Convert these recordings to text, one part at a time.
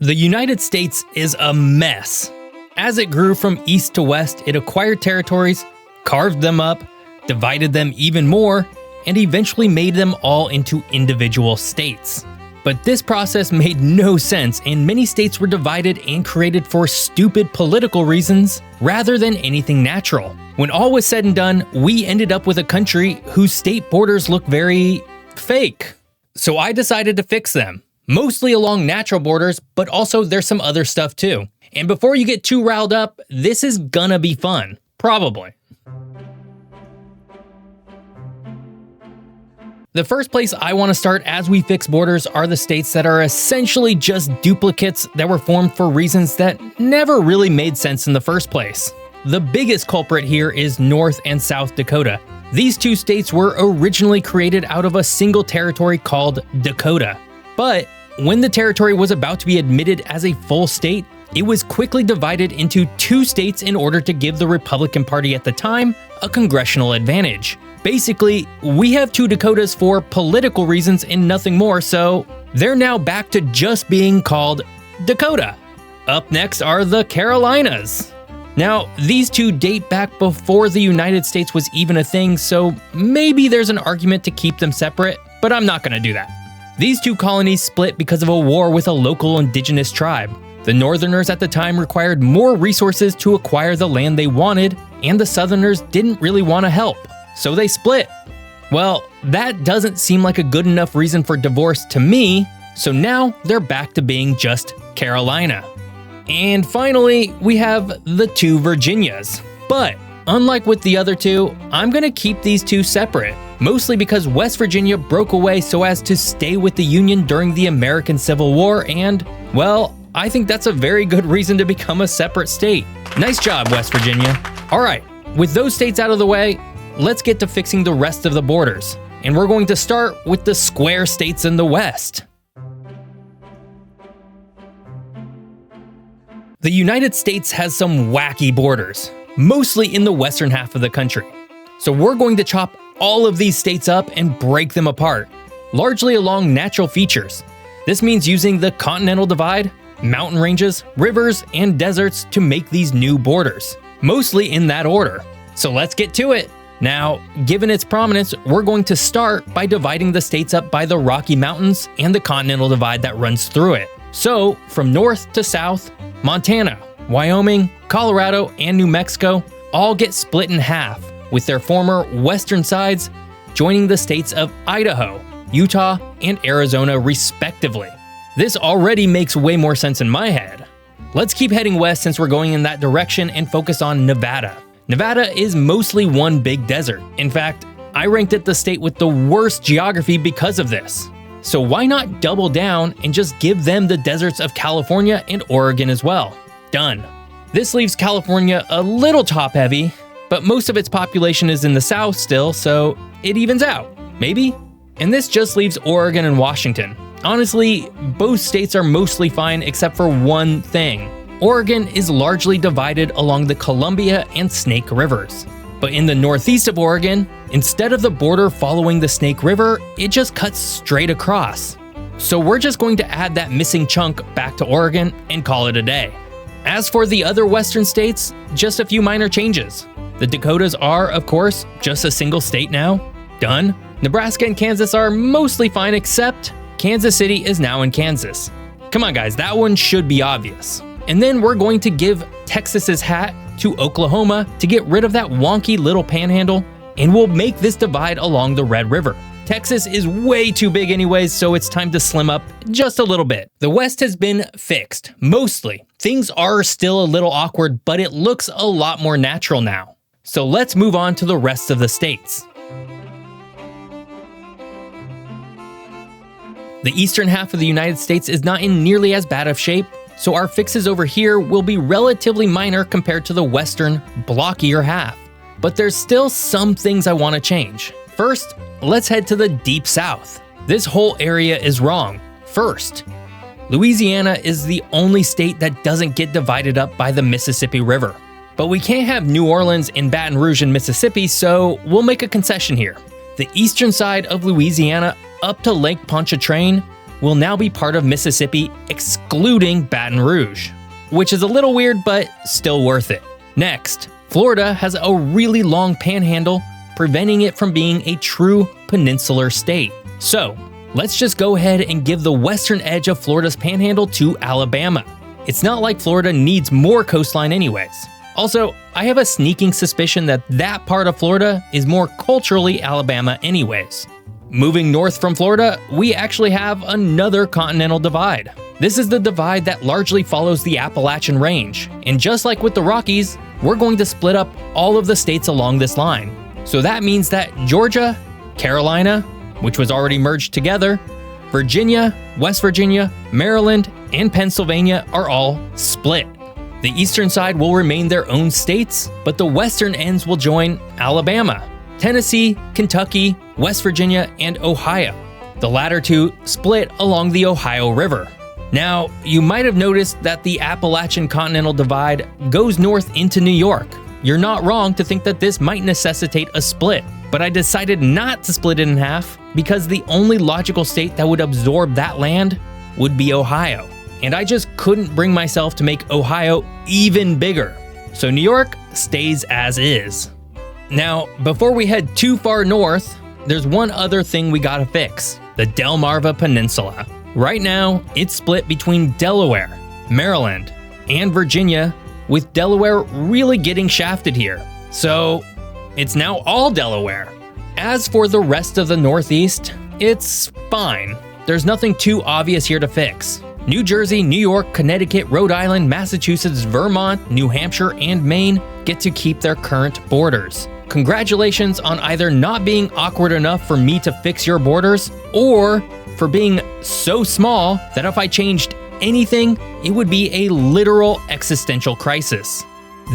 The United States is a mess. As it grew from east to west, it acquired territories, carved them up, divided them even more, and eventually made them all into individual states. But this process made no sense, and many states were divided and created for stupid political reasons rather than anything natural. When all was said and done, we ended up with a country whose state borders look very fake. So I decided to fix them, mostly along natural borders, but also there's some other stuff too. And before you get too riled up, this is gonna be fun. Probably. The first place I want to start as we fix borders are the states that are essentially just duplicates that were formed for reasons that never really made sense in the first place. The biggest culprit here is North and South Dakota. These two states were originally created out of a single territory called Dakota. But when the territory was about to be admitted as a full state, it was quickly divided into two states in order to give the Republican Party at the time a congressional advantage. Basically, we have two Dakotas for political reasons and nothing more, so they're now back to just being called Dakota. Up next are the Carolinas. Now, these two date back before the United States was even a thing, so maybe there's an argument to keep them separate, but I'm not gonna do that. These two colonies split because of a war with a local indigenous tribe. The Northerners at the time required more resources to acquire the land they wanted, and the Southerners didn't really want to help. So they split. Well, that doesn't seem like a good enough reason for divorce to me, so now they're back to being just Carolina. And finally, we have the two Virginias. But unlike with the other two, I'm gonna keep these two separate, mostly because West Virginia broke away so as to stay with the Union during the American Civil War, and, well, I think that's a very good reason to become a separate state. Nice job, West Virginia. All right, with those states out of the way, let's get to fixing the rest of the borders. And we're going to start with the square states in the West. The United States has some wacky borders, mostly in the western half of the country. So we're going to chop all of these states up and break them apart, largely along natural features. This means using the Continental Divide, mountain ranges, rivers, and deserts to make these new borders, mostly in that order. So let's get to it. Now, given its prominence, we're going to start by dividing the states up by the Rocky Mountains and the Continental Divide that runs through it. So, from north to south, Montana, Wyoming, Colorado, and New Mexico all get split in half, with their former western sides joining the states of Idaho, Utah, and Arizona respectively. This already makes way more sense in my head. Let's keep heading west since we're going in that direction and focus on Nevada. Nevada is mostly one big desert. In fact, I ranked it the state with the worst geography because of this. So why not double down and just give them the deserts of California and Oregon as well? Done. This leaves California a little top-heavy, but most of its population is in the south still, so it evens out, maybe? And this just leaves Oregon and Washington. Honestly, both states are mostly fine except for one thing. Oregon is largely divided along the Columbia and Snake Rivers. But in the northeast of Oregon, instead of the border following the Snake River, it just cuts straight across. So we're just going to add that missing chunk back to Oregon and call it a day. As for the other western states, just a few minor changes. The Dakotas are, of course, just a single state now. Done. Nebraska and Kansas are mostly fine, except Kansas City is now in Kansas. Come on guys, that one should be obvious. And then we're going to give Texas's hat to Oklahoma to get rid of that wonky little panhandle, and we'll make this divide along the Red River. Texas is way too big anyways, so it's time to slim up just a little bit. The West has been fixed, mostly. Things are still a little awkward, but it looks a lot more natural now. So let's move on to the rest of the states. The eastern half of the United States is not in nearly as bad of shape, so our fixes over here will be relatively minor compared to the western, blockier half. But there's still some things I want to change. First, let's head to the deep south. This whole area is wrong. First, Louisiana is the only state that doesn't get divided up by the Mississippi River. But we can't have New Orleans and Baton Rouge in Mississippi, so we'll make a concession here. The eastern side of Louisiana up to Lake Pontchartrain will now be part of Mississippi, excluding Baton Rouge, which is a little weird, but still worth it. Next, Florida has a really long panhandle, preventing it from being a true peninsular state. So, let's just go ahead and give the western edge of Florida's panhandle to Alabama. It's not like Florida needs more coastline anyways. Also, I have a sneaking suspicion that that part of Florida is more culturally Alabama anyways. Moving north from Florida, we actually have another continental divide. This is the divide that largely follows the Appalachian Range, and just like with the Rockies, we're going to split up all of the states along this line. So that means that Georgia, Carolina, which was already merged together, Virginia, West Virginia, Maryland, and Pennsylvania are all split. The eastern side will remain their own states, but the western ends will join Alabama, Tennessee, Kentucky, West Virginia, and Ohio. The latter two split along the Ohio River. Now, you might have noticed that the Appalachian Continental Divide goes north into New York. You're not wrong to think that this might necessitate a split, but I decided not to split it in half because the only logical state that would absorb that land would be Ohio. And I just couldn't bring myself to make Ohio even bigger. So New York stays as is. Now, before we head too far north, there's one other thing we gotta fix: the Delmarva Peninsula. Right now, it's split between Delaware, Maryland, and Virginia, with Delaware really getting shafted here. So, it's now all Delaware. As for the rest of the Northeast, it's fine. There's nothing too obvious here to fix. New Jersey, New York, Connecticut, Rhode Island, Massachusetts, Vermont, New Hampshire, and Maine get to keep their current borders. Congratulations on either not being awkward enough for me to fix your borders, or for being so small that if I changed anything, it would be a literal existential crisis.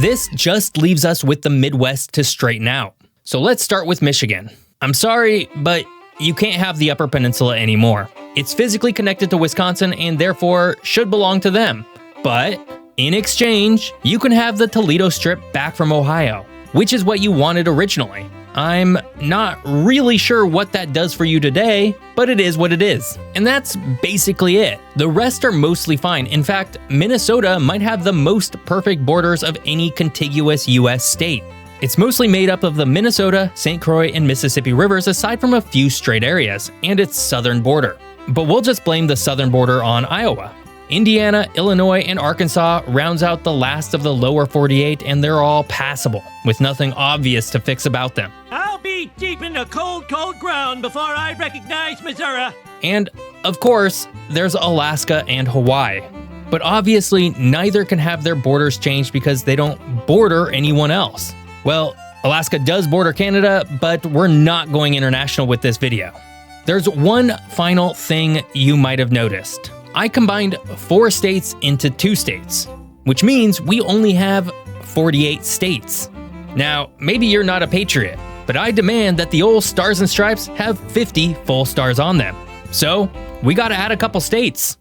This just leaves us with the Midwest to straighten out. So let's start with Michigan. I'm sorry, but you can't have the Upper Peninsula anymore. It's physically connected to Wisconsin and therefore should belong to them. But in exchange, you can have the Toledo Strip back from Ohio, which is what you wanted originally. I'm not really sure what that does for you today, but it is what it is. And that's basically it. The rest are mostly fine. In fact, Minnesota might have the most perfect borders of any contiguous US state. It's mostly made up of the Minnesota, St. Croix, and Mississippi rivers aside from a few straight areas, and its southern border. But we'll just blame the southern border on Iowa. Indiana, Illinois, and Arkansas rounds out the last of the lower 48, and they're all passable, with nothing obvious to fix about them. I'll be deep in the cold, cold ground before I recognize Missouri. And, of course, there's Alaska and Hawaii. But obviously, neither can have their borders changed because they don't border anyone else. Well, Alaska does border Canada, but we're not going international with this video. There's one final thing you might have noticed. I combined 4 states into 2 states, which means we only have 48 states. Now, maybe you're not a patriot, but I demand that the old Stars and Stripes have 50 full stars on them. So, we gotta add a couple states.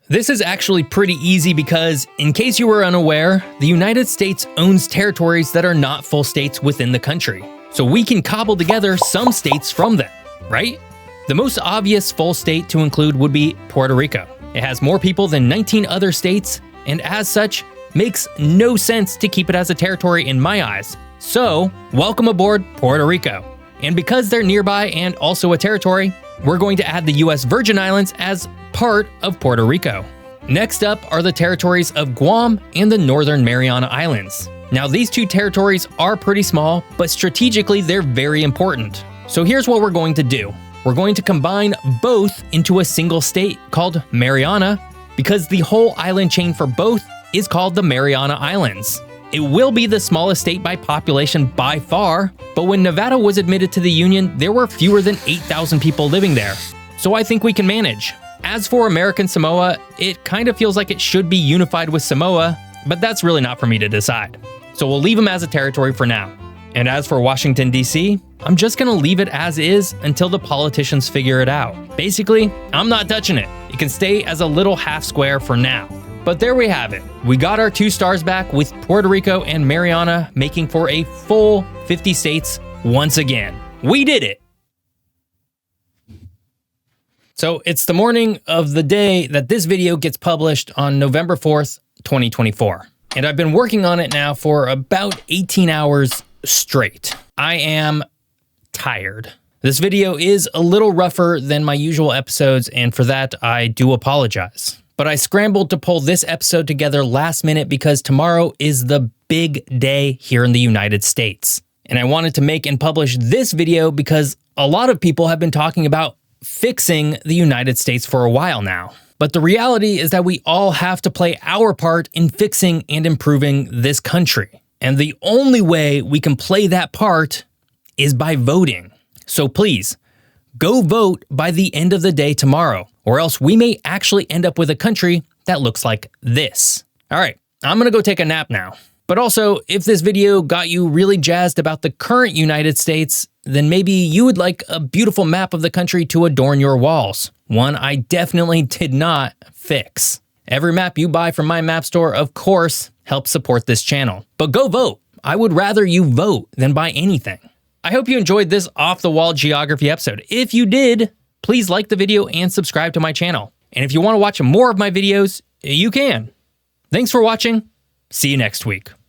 This is actually pretty easy because, in case you were unaware, the United States owns territories that are not full states within the country. So we can cobble together some states from them, right? The most obvious full state to include would be Puerto Rico. It has more people than 19 other states, and as such, makes no sense to keep it as a territory in my eyes. So, welcome aboard Puerto Rico. And because they're nearby and also a territory, we're going to add the US Virgin Islands as part of Puerto Rico. Next up are the territories of Guam and the Northern Mariana Islands. Now, these 2 territories are pretty small, but strategically they're very important. So here's what we're going to do. We're going to combine both into a single state called Mariana, because the whole island chain for both is called the Mariana Islands. It will be the smallest state by population by far, but when Nevada was admitted to the Union, there were fewer than 8,000 people living there. So I think we can manage. As for American Samoa, it kind of feels like it should be unified with Samoa, but that's really not for me to decide. So we'll leave them as a territory for now. And as for Washington, D.C., I'm just gonna leave it as is until the politicians figure it out. Basically, I'm not touching it. It can stay as a little half square for now. But there we have it. We got our 2 stars back with Puerto Rico and Mariana making for a full 50 states once again. We did it! So it's the morning of the day that this video gets published on November 4th, 2024. And I've been working on it now for about 18 hours straight. I am tired. This video is a little rougher than my usual episodes, and for that, I do apologize. But I scrambled to pull this episode together last minute because tomorrow is the big day here in the United States. And I wanted to make and publish this video because a lot of people have been talking about fixing the United States for a while now. But the reality is that we all have to play our part in fixing and improving this country. And the only way we can play that part is by voting. So please, go vote by the end of the day tomorrow, or else we may actually end up with a country that looks like this. All right, I'm gonna go take a nap now. But also, if this video got you really jazzed about the current United States, then maybe you would like a beautiful map of the country to adorn your walls. One I definitely did not fix. Every map you buy from my map store, of course, helps support this channel. But go vote. I would rather you vote than buy anything. I hope you enjoyed this off-the-wall geography episode. If you did, please like the video and subscribe to my channel. And if you want to watch more of my videos, you can. Thanks for watching. See you next week.